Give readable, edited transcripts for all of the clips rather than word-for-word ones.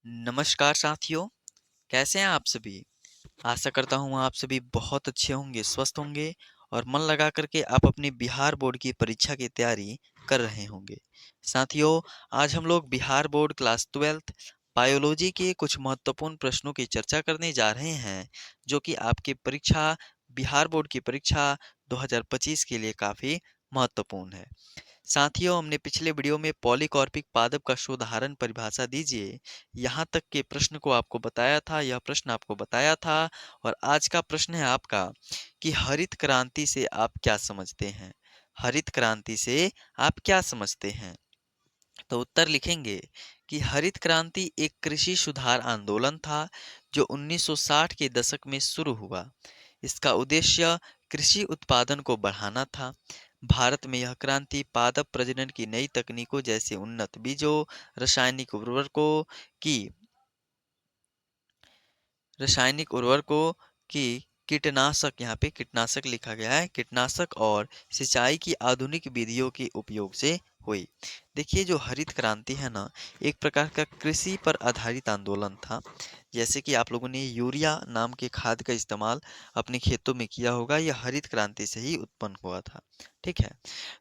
नमस्कार साथियों, कैसे हैं आप सभी? आशा करता हूँ आप सभी बहुत अच्छे होंगे, स्वस्थ होंगे और मन लगा कर के आप अपनी बिहार बोर्ड की परीक्षा की तैयारी कर रहे होंगे। साथियों, आज हम लोग Bihar board class 12th biology के कुछ महत्वपूर्ण प्रश्नों की चर्चा करने जा रहे हैं, जो कि आपकी परीक्षा बिहार बोर्ड की परीक्षा 2025 के लिए काफ़ी महत्वपूर्ण है। साथियों, हमने पिछले वीडियो में पॉलीकॉर्पिक पादप का शोधाहरण परिभाषा दीजिए यहाँ तक के प्रश्न को आपको बताया था, यह प्रश्न आपको बताया था। और आज का प्रश्न है आपका कि हरित क्रांति से आप क्या समझते हैं? हरित क्रांति से आप क्या समझते हैं? तो उत्तर लिखेंगे कि हरित क्रांति एक कृषि सुधार आंदोलन था जो 1960 के दशक में शुरू हुआ। इसका उद्देश्य कृषि उत्पादन को बढ़ाना था। भारत में यह क्रांति पादप प्रजनन की नई तकनीकों जैसे उन्नत बीजों, रासायनिक उर्वरकों की रासायनिक उर्वरकों की कीटनाशक, यहाँ पे कीटनाशक लिखा गया है, कीटनाशक और सिंचाई की आधुनिक विधियों के उपयोग से हुई। देखिए, जो हरित क्रांति है ना, एक प्रकार का कृषि पर आधारित आंदोलन था। जैसे कि आप लोगों ने यूरिया नाम के खाद का इस्तेमाल अपने खेतों में किया होगा, यह हरित क्रांति से ही उत्पन्न हुआ था। ठीक है।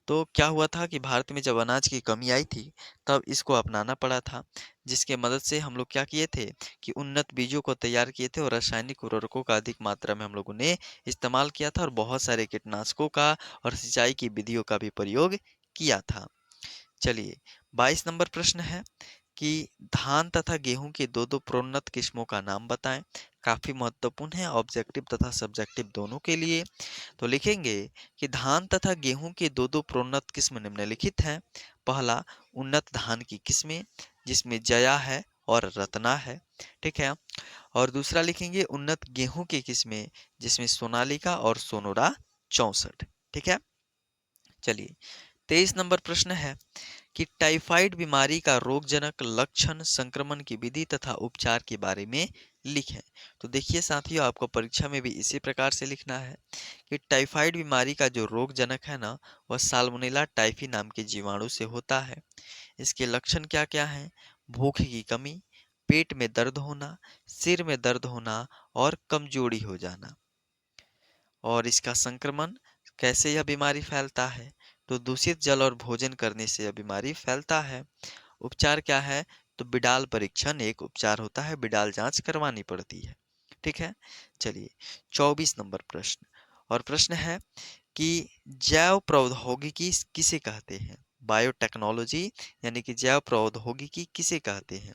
तो क्या हुआ था कि भारत में जब अनाज की कमी आई थी, तब इसको अपनाना पड़ा था, जिसके मदद से हम लोग क्या किए थे कि उन्नत बीजों को तैयार किए थे और रासायनिक उर्वरकों का अधिक मात्रा में हम लोगों ने इस्तेमाल किया था और बहुत सारे कीटनाशकों का और सिंचाई की विधियों का भी प्रयोग किया था। चलिए, 22 नंबर प्रश्न है कि धान तथा गेहूं के दो दो प्रोन्नत किस्मों का नाम बताएं। काफी महत्वपूर्ण है, ऑब्जेक्टिव तथा सब्जेक्टिव दोनों के लिए। तो लिखेंगे कि धान तथा गेहूं के दो दो प्रोन्नत किस्म निम्नलिखित हैं। पहला, उन्नत धान की किस्में जिसमें जया है और रत्ना है। ठीक है। और दूसरा लिखेंगे उन्नत गेहूं की किस्में जिसमें सोनालिका और सोनोरा 64। ठीक है। चलिए, 23 नंबर प्रश्न है कि टाइफाइड बीमारी का रोगजनक लक्षण, संक्रमण की विधि तथा उपचार के बारे में लिखें। तो देखिए साथियों, आपको परीक्षा में भी इसी प्रकार से लिखना है कि टाइफाइड बीमारी का जो रोगजनक है ना, वह साल्मोनेला टाइफी नाम के जीवाणु से होता है। इसके लक्षण क्या क्या हैं? भूख की कमी, पेट में दर्द होना, सिर में दर्द होना और कमजोरी हो जाना। और इसका संक्रमण, कैसे यह बीमारी फैलता है? तो दूषित जल और भोजन करने से यह बीमारी फैलता है। उपचार क्या है? तो बिडाल परीक्षण एक उपचार होता है, बिडाल जांच करवानी पड़ती है। ठीक है। चलिए, 24 नंबर प्रश्न। और प्रश्न है कि जैव प्रौद्योगिकी किसे कहते हैं? बायोटेक्नोलॉजी यानी कि जैव प्रौद्योगिकी किसे कहते हैं?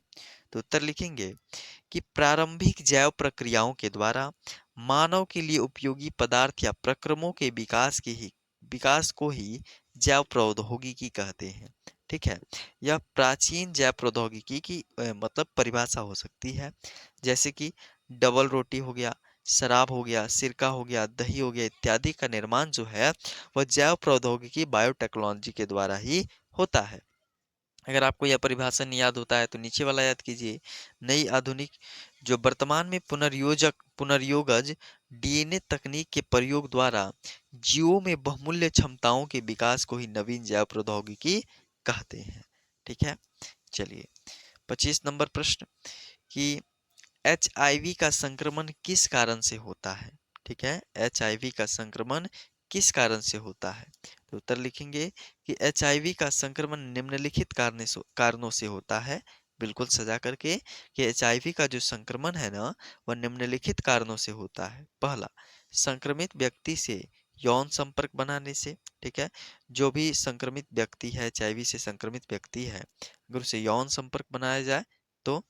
तो उत्तर लिखेंगे कि प्रारंभिक जैव प्रक्रियाओं के द्वारा मानव के लिए उपयोगी पदार्थ या प्रक्रमों के विकास को ही जैव प्रौद्योगिकी कहते हैं। ठीक है। यह प्राचीन जैव प्रौद्योगिकी की मतलब परिभाषा हो सकती है। जैसे कि डबल रोटी हो गया, शराब हो गया, सिरका हो गया, दही हो गया इत्यादि का निर्माण जो है वह जैव प्रौद्योगिकी बायोटेक्नोलॉजी के द्वारा ही होता है। अगर आपको यह परिभाषा नहीं याद होता है तो नीचे वाला याद कीजिए। नई आधुनिक जो वर्तमान में पुनर्योगज डीएनए तकनीक के प्रयोग द्वारा जीवों में बहुमूल्य क्षमताओं के विकास को ही नवीन जैव प्रौद्योगिकी कहते हैं। ठीक है। चलिए, 25 नंबर प्रश्न कि एचआईवी का संक्रमण किस कारण से होता है? ठीक है। एचआईवी का संक्रमण किस कारण से होता है? तो उत्तर लिखेंगे कि एचआईवी का संक्रमण निम्नलिखित कारणों से होता है। बिल्कुल सजा करके कि एचआईवी का जो संक्रमण है ना, वह निम्नलिखित कारणों से होता है। पहला, संक्रमित व्यक्ति से यौन संपर्क बनाने से। ठीक है। जो भी संक्रमित व्यक्ति है, एचआईवी से संक्रमित व्यक्ति है, अगर उसे यौन संपर्क बनाया जाए तो।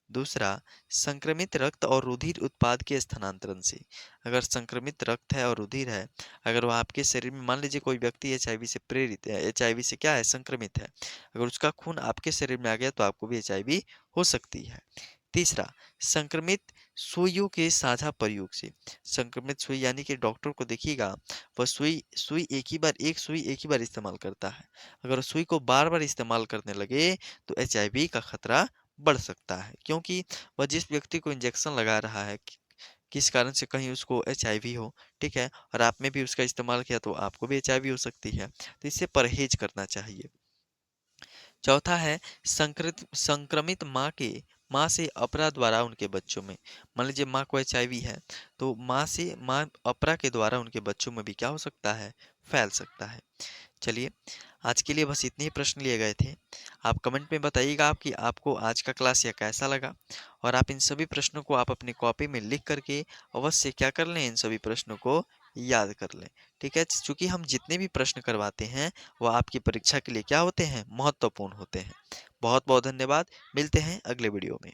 दूसरा, संक्रमित रक्त और रुधिर उत्पाद के स्थानांतरण से। अगर संक्रमित रक्त है और रुधिर है, अगर वह आपके शरीर में, मान लीजिए कोई व्यक्ति एचआईवी से प्रेरित है, एचआईवी से क्या है, संक्रमित है, अगर उसका खून आपके शरीर में आ गया तो आपको भी एचआईवी हो सकती है। तीसरा, संक्रमित सुइयों के साझा प्रयोग से। संक्रमित सुई यानी कि डॉक्टर को देखिएगा, वह सुई सुई एक सुई एक ही बार इस्तेमाल करता है। अगर सुई को बार बार इस्तेमाल करने लगे तो एचआईवी का खतरा बढ़ सकता है, क्योंकि वह जिस व्यक्ति को इंजेक्शन लगा रहा है किस कारण से कहीं उसको एचआईवी हो। ठीक है। और आप में भी उसका इस्तेमाल किया तो आपको भी एचआईवी हो सकती है, तो इससे परहेज करना चाहिए। चौथा है संक्रमित माँ के माँ से अपरा द्वारा उनके बच्चों में। मान लीजिए माँ को एचआईवी है, तो माँ अपरा के द्वारा उनके बच्चों में भी क्या हो सकता है, फैल सकता है। चलिए, आज के लिए बस इतने ही प्रश्न लिए गए थे। आप कमेंट में बताइएगा आप कि आपको आज का क्लास यह कैसा लगा, और आप इन सभी प्रश्नों को आप अपनी कॉपी में लिख करके अवश्य क्या कर लें, इन सभी प्रश्नों को याद कर लें। ठीक है, चूंकि हम जितने भी प्रश्न करवाते हैं वह आपकी परीक्षा के लिए क्या होते हैं, महत्वपूर्ण होते हैं। बहुत बहुत धन्यवाद। मिलते हैं अगले वीडियो में।